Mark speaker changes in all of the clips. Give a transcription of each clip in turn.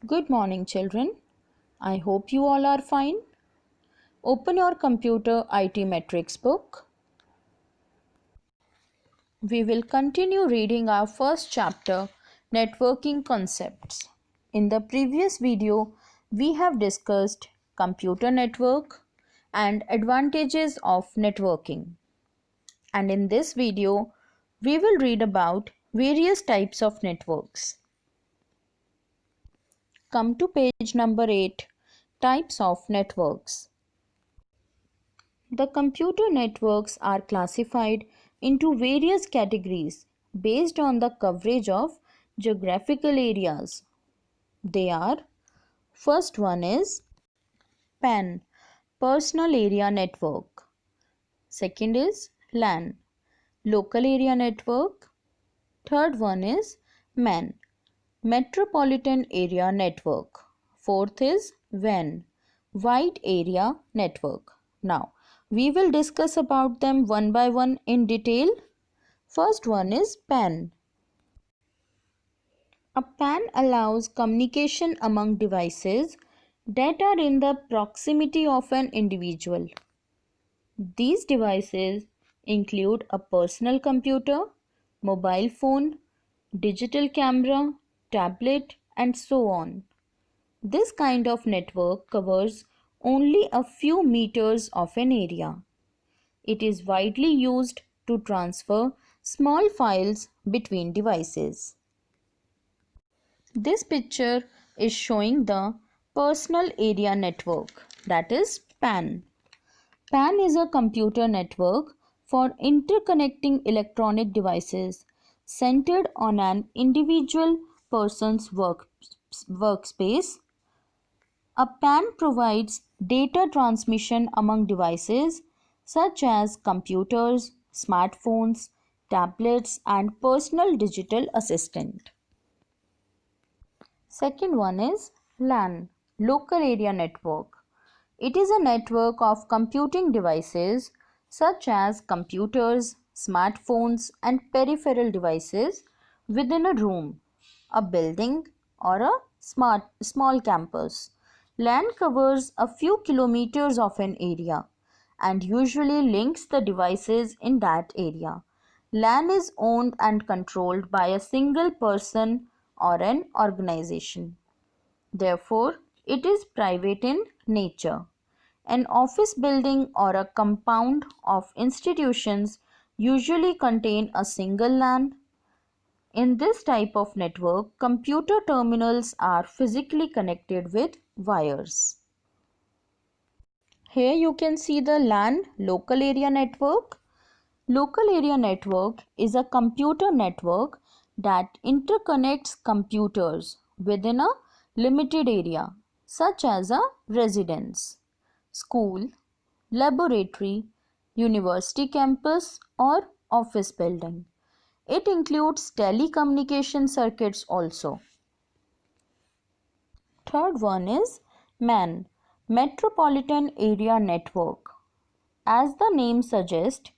Speaker 1: Good morning, children. I hope you all are fine. Open your computer IT Matrix book. We will continue reading our first chapter, Networking Concepts. In the previous video, we have discussed computer network and advantages of networking. And in this video, we will read about various types of networks. Come to page number 8, Types of Networks. The computer networks are classified into various categories based on the coverage of geographical areas. They are: first one is PAN, Personal Area Network. Second is LAN, Local Area Network. Third one is MAN, Metropolitan Area Network. Fourth is WAN, Wide Area Network. Now, we will discuss about them one by one in detail. First one is PAN. A PAN allows communication among devices that are in the proximity of an individual. These devices include a personal computer, mobile phone, digital camera, tablet, and so on. This kind of network covers only a few meters of an area. It is widely used to transfer small files between devices. This picture is showing the Personal Area Network, that is PAN. PAN is a computer network for interconnecting electronic devices centered on an individual person's workspace. A PAN provides data transmission among devices such as computers, smartphones, tablets, and personal digital assistant. Second one is LAN, Local Area Network. It is a network of computing devices such as computers, smartphones, and peripheral devices within a room, a building, or a small campus. LAN covers a few kilometers of an area and usually links the devices in that area. LAN is owned and controlled by a single person or an organization. Therefore, it is private in nature. An office building or a compound of institutions usually contain a single LAN. In this type of network, computer terminals are physically connected with wires. Here you can see the LAN, Local Area Network. Local Area Network is a computer network that interconnects computers within a limited area, such as a residence, school, laboratory, university campus, or office building. It includes telecommunication circuits also. Third one is MAN, Metropolitan Area Network. As the name suggests,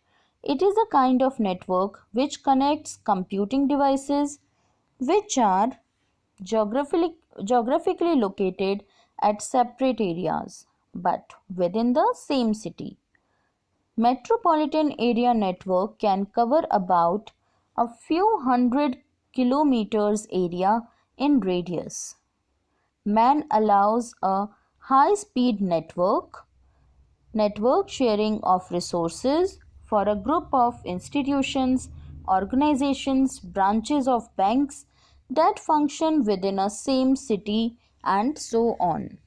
Speaker 1: it is a kind of network which connects computing devices which are geographically located at separate areas but within the same city. Metropolitan area network can cover about a few hundred kilometers area in radius. MAN allows a high-speed network sharing of resources for a group of institutions, organizations, branches of banks that function within a same city and so on.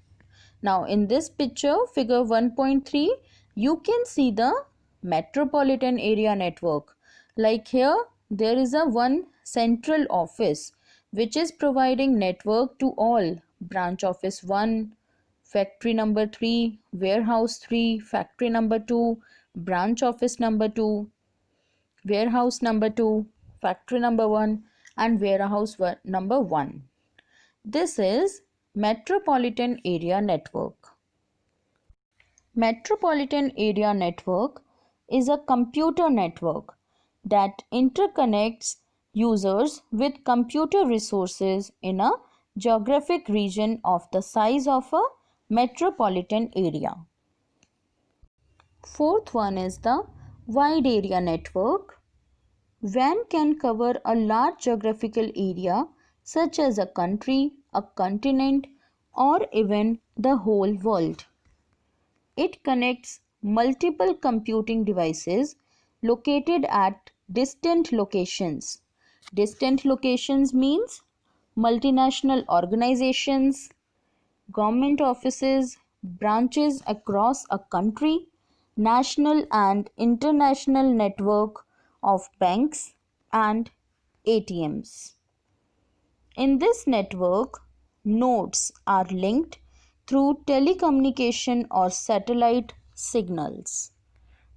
Speaker 1: Now in this picture, figure 1.3, you can see the metropolitan area network. Like here, there is a one central office which is providing network to all: branch office 1, factory number 3, warehouse 3, factory number 2, branch office number 2, warehouse number 2, factory number 1, and warehouse number 1. This is metropolitan area network. Metropolitan area network is a computer network that interconnects users with computer resources in a geographic region of the size of a metropolitan area. Fourth one is the wide area network. WAN can cover a large geographical area such as a country, a continent, or even the whole world. It connects multiple computing devices located at distant locations. Distant locations means multinational organizations, government offices, branches across a country, national and international network of banks and ATMs. In this network, nodes are linked through telecommunication or satellite signals.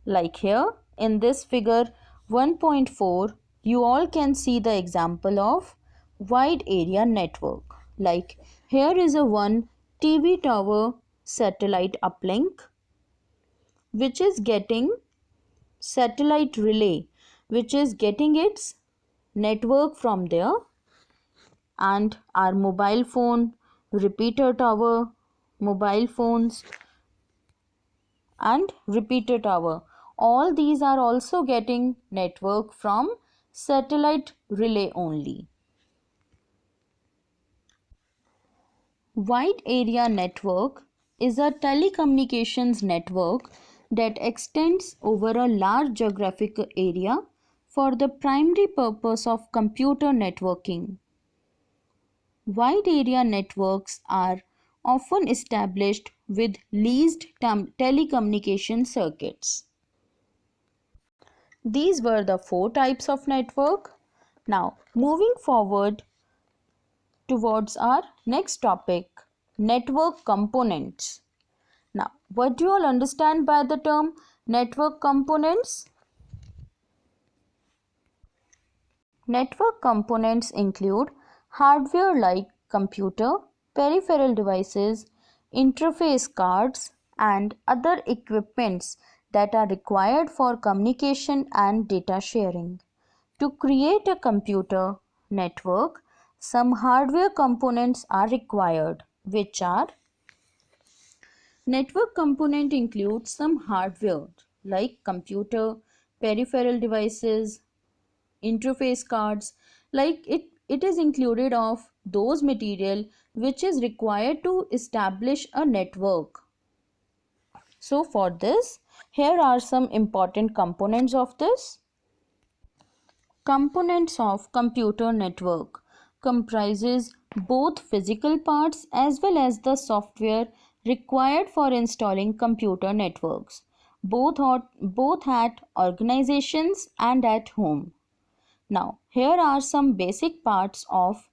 Speaker 1: Like here in this figure 1.4, you all can see the example of wide area network. Like here is a one TV tower satellite uplink which is getting satellite relay, which is getting its network from there, and our mobile phone, repeater tower, mobile phones and repeater tower. All these are also getting network from satellite relay only. Wide area network is a telecommunications network that extends over a large geographic area for the primary purpose of computer networking. Wide area networks are often established with leased telecommunication circuits. These were the four types of network. Now, moving forward towards our next topic, network components. Now, what do you all understand by the term network components? Network components include hardware like computer, peripheral devices, interface cards, and other equipments that are required for communication and data sharing. To create a computer network, some hardware components are required, which are network component includes some hardware like computer, peripheral devices, interface cards, like it is included of those material which is required to establish a network. So for this, here are some important components of this. Components of computer network comprises both physical parts as well as the software required for installing computer networks, both at organizations and at home. Now, here are some basic parts of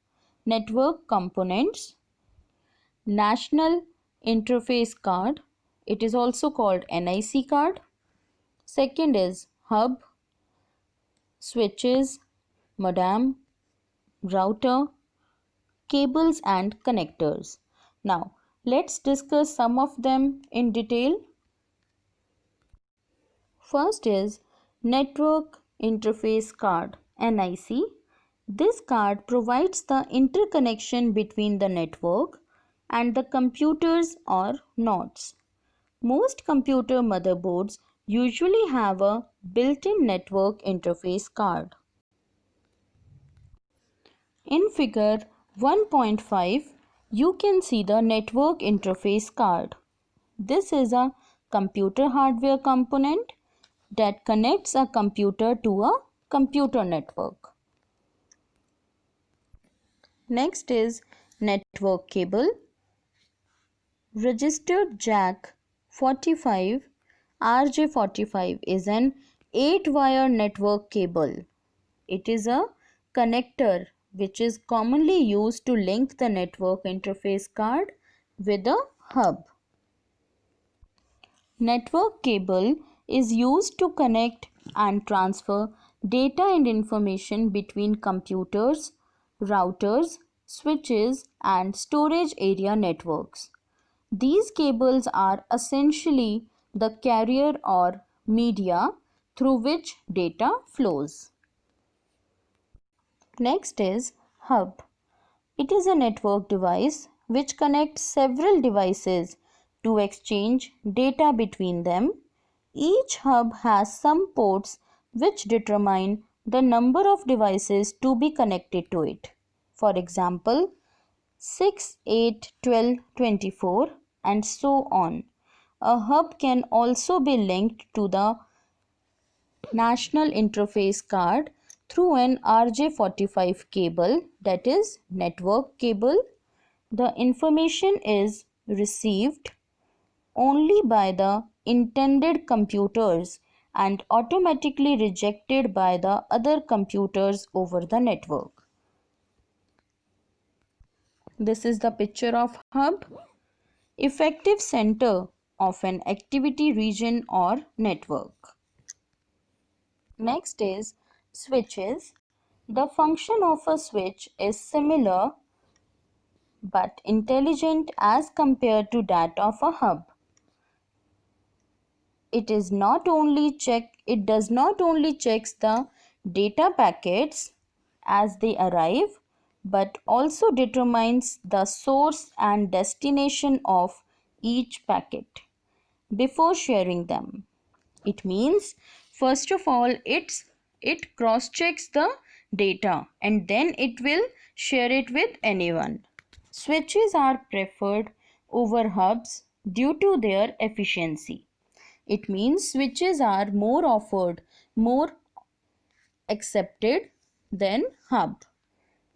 Speaker 1: network components. National Interface Card, it is also called NIC card. Second is hub, switches, modem, router, cables and connectors. Now, let's discuss some of them in detail. First is Network Interface Card, NIC. This card provides the interconnection between the network and the computers or nodes. Most computer motherboards usually have a built-in network interface card. In figure 1.5, you can see the network interface card. This is a computer hardware component that connects a computer to a computer network. Next is network cable. Registered jack 45 RJ45 is an 8-wire network cable. It is a connector which is commonly used to link the network interface card with a hub. Network cable is used to connect and transfer data and information between computers, routers, switches, and storage area networks. These cables are essentially the carrier or media through which data flows. Next is hub. It is a network device which connects several devices to exchange data between them. Each hub has some ports which determine the number of devices to be connected to it. For example, 6, 8, 12, 24, and so on. A hub can also be linked to the National Interface Card through an RJ45 cable, that is network cable. The information is received only by the intended computers and automatically rejected by the other computers over the network. This is the picture of hub, effective center of an activity region or network. Next is switches. The function of a switch is similar but intelligent as compared to that of a hub. It does not only checks the data packets as they arrive, but also determines the source and destination of each packet before sharing them. It means first of all it cross checks the data and then it will share it with anyone. Switches are preferred over hubs due to their efficiency. It means switches are more accepted than hub.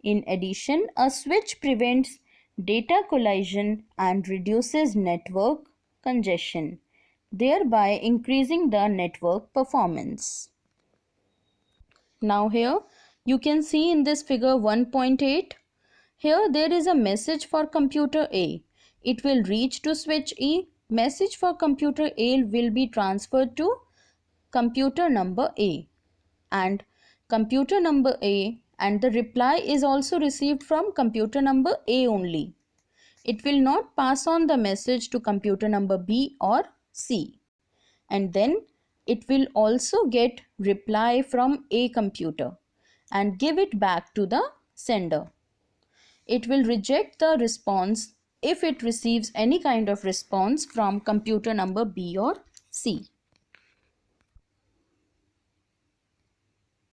Speaker 1: In addition, a switch prevents data collision and reduces network congestion, thereby increasing the network performance. Now here you can see in this figure 1.8, here there is a message for computer A. It will reach to switch E. Message for computer A will be transferred to computer number A, and computer number A, and the reply is also received from computer number A only. It will not pass on the message to computer number B or C, and then it will also get reply from A computer and give it back to the sender. It will reject the response if it receives any kind of response from computer number B or C.